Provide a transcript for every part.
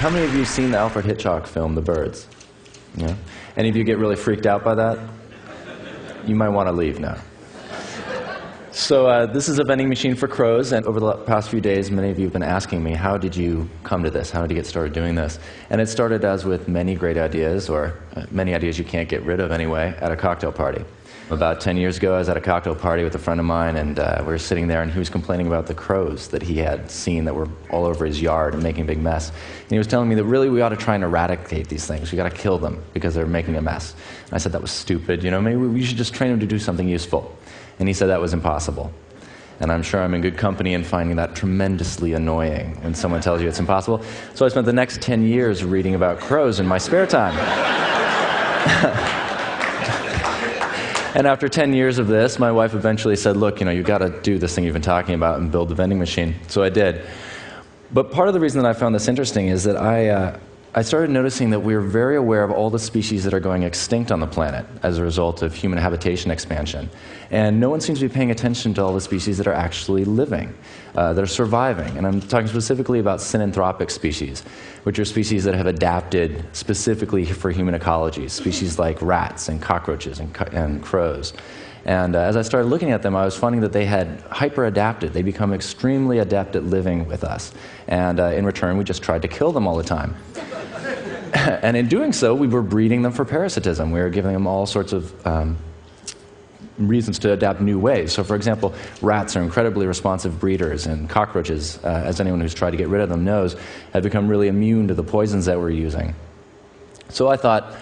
How many of you have seen the Alfred Hitchcock film, The Birds? Yeah? Any of you get really freaked out by that? You might want to leave now. So this is a vending machine for crows, and over the past few days, many of you have been asking me, how did you come to this? How did you get started doing this? And it started, as with many great ideas, or many ideas you can't get rid of anyway, at a cocktail party. About 10 years ago, I was at a cocktail party with a friend of mine, and we were sitting there, and he was complaining about the crows that he had seen that were all over his yard and making a big mess. And he was telling me that really we ought to try and eradicate these things. We got to kill them because they're making a mess. And I said that was stupid. You know, maybe we should just train them to do something useful. And he said that was impossible. And I'm sure I'm in good company in finding that tremendously annoying when someone tells you it's impossible. So I spent the next 10 years reading about crows in my spare time. And after 10 years of this, my wife eventually said, look, you know, you've got to do this thing you've been talking about and build the vending machine. So I did. But part of the reason that I found this interesting is that I started noticing that we're very aware of all the species that are going extinct on the planet as a result of human habitation expansion. And no one seems to be paying attention to all the species that are actually living, that are surviving. And I'm talking specifically about synanthropic species, which are species that have adapted specifically for human ecologies, species like rats and cockroaches and crows. And as I started looking at them, I was finding that they had hyper-adapted. They become extremely adept at living with us. And in return, we just tried to kill them all the time. And in doing so, we were breeding them for parasitism. We were giving them all sorts of reasons to adapt new ways. So for example, rats are incredibly responsive breeders, and cockroaches, as anyone who's tried to get rid of them knows, have become really immune to the poisons that we're using. So I thought,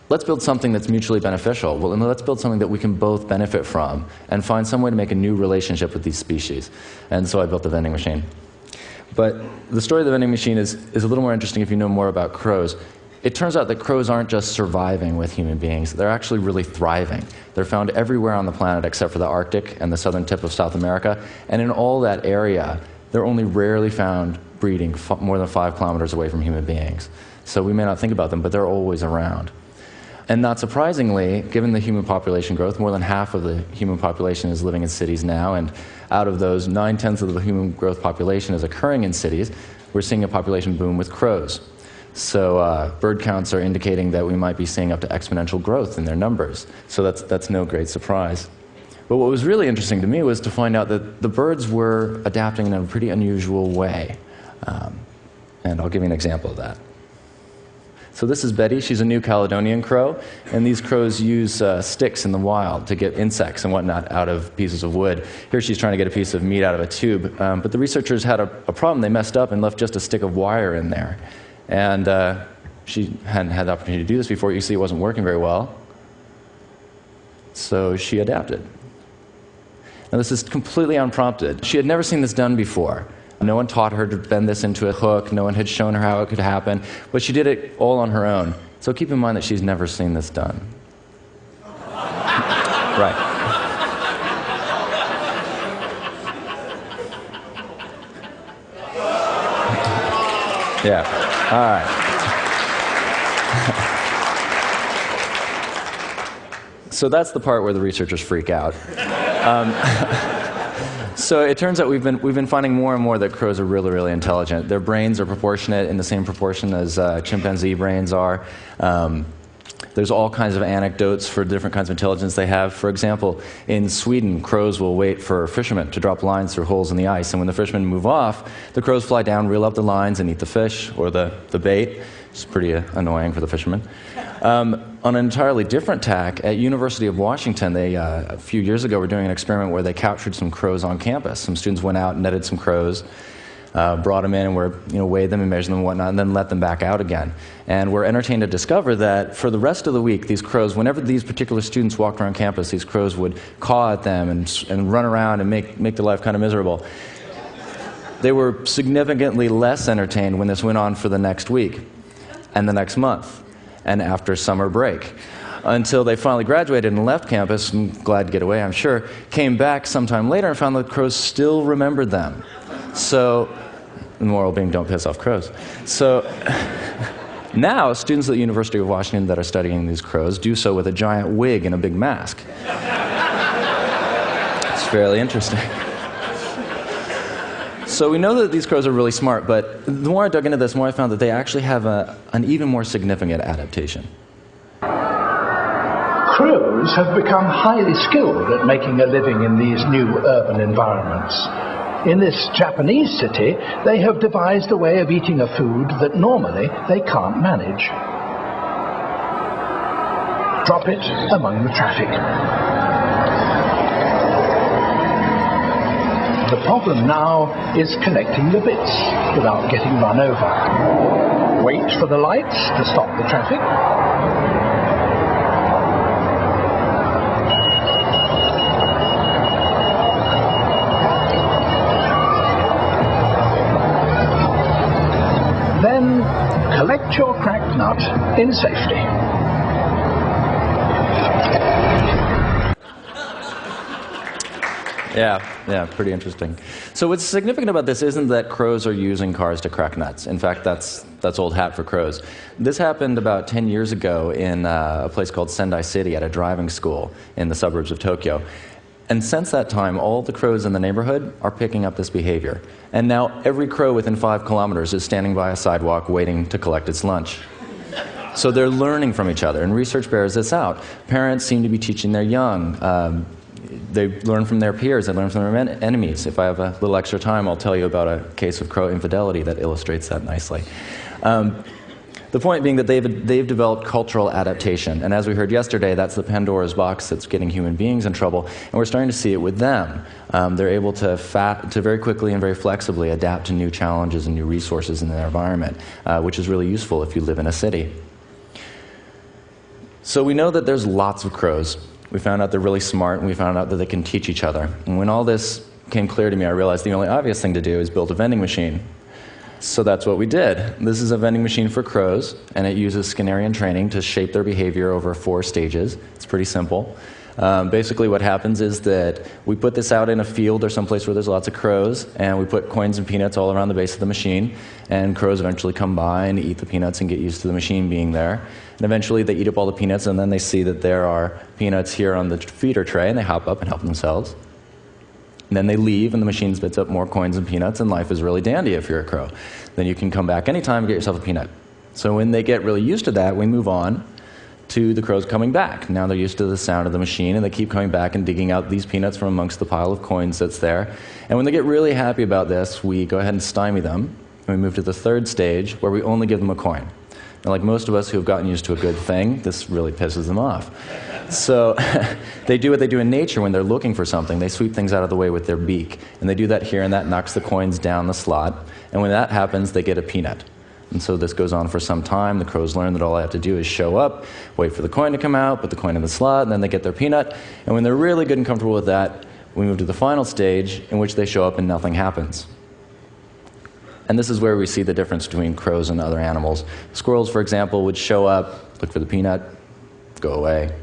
let's build something that's mutually beneficial. Well, let's build something that we can both benefit from and find some way to make a new relationship with these species. And so I built the vending machine. But the story of the vending machine is a little more interesting if you know more about crows. It turns out that crows aren't just surviving with human beings. They're actually really thriving. They're found everywhere on the planet except for the Arctic and the southern tip of South America. And in all that area, they're only rarely found breeding more than 5 kilometers away from human beings. So we may not think about them, but they're always around. And not surprisingly, given the human population growth, more than half of the human population is living in cities now, and out of those, 9/10 of the human growth population is occurring in cities. We're seeing a population boom with crows. So bird counts are indicating that we might be seeing up to exponential growth in their numbers. So that's no great surprise. But what was really interesting to me was to find out that the birds were adapting in a pretty unusual way. And I'll give you an example of that. So this is Betty. She's a New Caledonian crow, and these crows use sticks in the wild to get insects and whatnot out of pieces of wood. Here she's trying to get a piece of meat out of a tube, but the researchers had a problem. They messed up and left just a stick of wire in there. And she hadn't had the opportunity to do this before. You see it wasn't working very well. So she adapted. Now this is completely unprompted. She had never seen this done before. No one taught her to bend this into a hook. No one had shown her how it could happen. But she did it all on her own. So keep in mind that she's never seen this done. Right. Yeah. All right. So that's the part where the researchers freak out. So it turns out we've been finding more and more that crows are really, really intelligent. Their brains are proportionate in the same proportion as chimpanzee brains are. There's all kinds of anecdotes for different kinds of intelligence they have. For example, in Sweden, crows will wait for fishermen to drop lines through holes in the ice. And when the fishermen move off, the crows fly down, reel up the lines, and eat the fish or the bait. It's pretty annoying for the fishermen. On an entirely different tack, at University of Washington, they a few years ago were doing an experiment where they captured some crows on campus. Some students went out and netted some crows, brought them in, and weighed them and measured them and whatnot, and then let them back out again. And were entertained to discover that for the rest of the week, these crows, whenever these particular students walked around campus, these crows would caw at them and run around and make their life kind of miserable. They were significantly less entertained when this went on for the next week and the next month and after summer break, until they finally graduated and left campus, and glad to get away, I'm sure, came back sometime later and found that the crows still remembered them. So, the moral being, don't piss off crows. So, now students at the University of Washington that are studying these crows do so with a giant wig and a big mask. It's fairly interesting. So we know that these crows are really smart, but the more I dug into this, the more I found that they actually have an even more significant adaptation. Crows have become highly skilled at making a living in these new urban environments. In this Japanese city, they have devised a way of eating a food that normally they can't manage. Drop it among the traffic. The problem now is collecting the bits without getting run over. Wait for the lights to stop the traffic. Then collect your cracked nut in safety. Yeah, pretty interesting. So what's significant about this isn't that crows are using cars to crack nuts. In fact, that's old hat for crows. This happened about 10 years ago in a place called Sendai City at a driving school in the suburbs of Tokyo. And since that time, all the crows in the neighborhood are picking up this behavior. And now every crow within 5 kilometers is standing by a sidewalk waiting to collect its lunch. So they're learning from each other, and research bears this out. Parents seem to be teaching their young. They learn from their peers, they learn from their enemies. If I have a little extra time, I'll tell you about a case of crow infidelity that illustrates that nicely. The point being that they've developed cultural adaptation, and as we heard yesterday, that's the Pandora's box that's getting human beings in trouble, and we're starting to see it with them. They're able to very quickly and very flexibly adapt to new challenges and new resources in their environment, which is really useful if you live in a city. So we know that there's lots of crows. We found out they're really smart, and we found out that they can teach each other. And when all this came clear to me, I realized the only obvious thing to do is build a vending machine. So that's what we did. This is a vending machine for crows, and it uses Skinnerian training to shape their behavior over 4 stages. It's pretty simple. Basically what happens is that we put this out in a field or someplace where there's lots of crows, and we put coins and peanuts all around the base of the machine, and crows eventually come by and eat the peanuts and get used to the machine being there. And eventually they eat up all the peanuts, and then they see that there are peanuts here on the feeder tray, and they hop up and help themselves. And then they leave, and the machine spits up more coins and peanuts, and life is really dandy if you're a crow. Then you can come back anytime and get yourself a peanut. So when they get really used to that, we move on to the crows coming back. Now they're used to the sound of the machine, and they keep coming back and digging out these peanuts from amongst the pile of coins that's there. And when they get really happy about this, we go ahead and stymie them, and we move to the 3rd stage, where we only give them a coin. And like most of us who have gotten used to a good thing, this really pisses them off. So they do what they do in nature when they're looking for something. They sweep things out of the way with their beak. And they do that here, and that knocks the coins down the slot. And when that happens, they get a peanut. And so this goes on for some time. The crows learn that all they have to do is show up, wait for the coin to come out, put the coin in the slot, and then they get their peanut. And when they're really good and comfortable with that, we move to the final stage, in which they show up and nothing happens. And this is where we see the difference between crows and other animals. Squirrels, for example, would show up, look for the peanut, go away.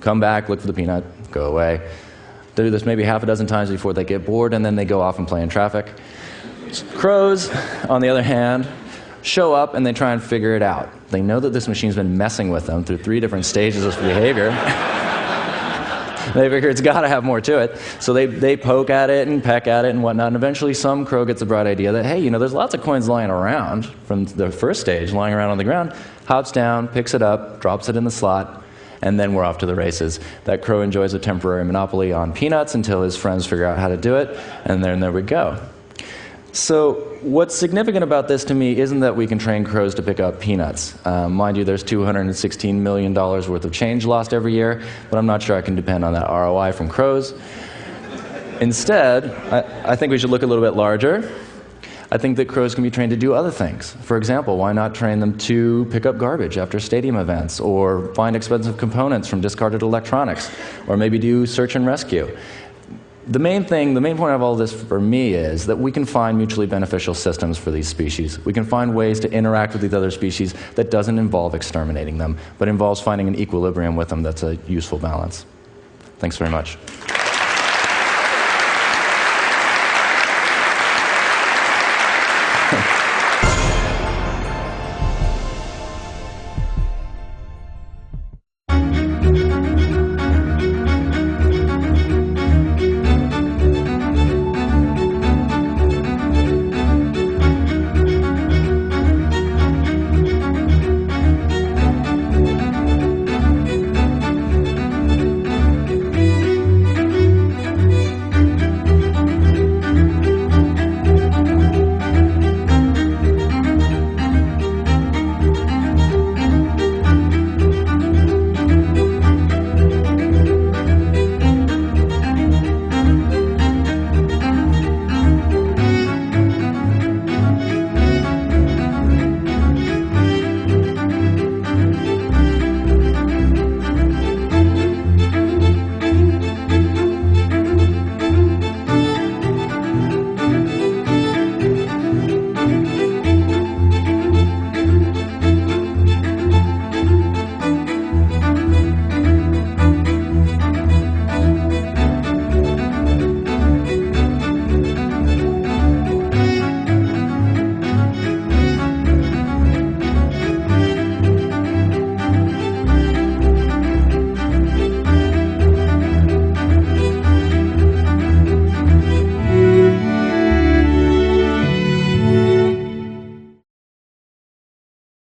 Come back, look for the peanut, go away. They do this maybe half a dozen times before they get bored, and then they go off and play in traffic. Crows, on the other hand, show up and they try and figure it out. They know that this machine's been messing with them through 3 different stages of behavior. They figure it's got to have more to it. So they poke at it and peck at it and whatnot, and eventually some crow gets a bright idea that, hey, there's lots of coins lying around from the 1st stage, lying around on the ground, hops down, picks it up, drops it in the slot, and then we're off to the races. That crow enjoys a temporary monopoly on peanuts until his friends figure out how to do it, and then there we go. So what's significant about this to me isn't that we can train crows to pick up peanuts. Mind you, there's $216 million worth of change lost every year, but I'm not sure I can depend on that ROI from crows. Instead, I think we should look a little bit larger. I think that crows can be trained to do other things. For example, why not train them to pick up garbage after stadium events, or find expensive components from discarded electronics, or maybe do search and rescue. The main point of all this for me is that we can find mutually beneficial systems for these species. We can find ways to interact with these other species that doesn't involve exterminating them, but involves finding an equilibrium with them that's a useful balance. Thanks very much.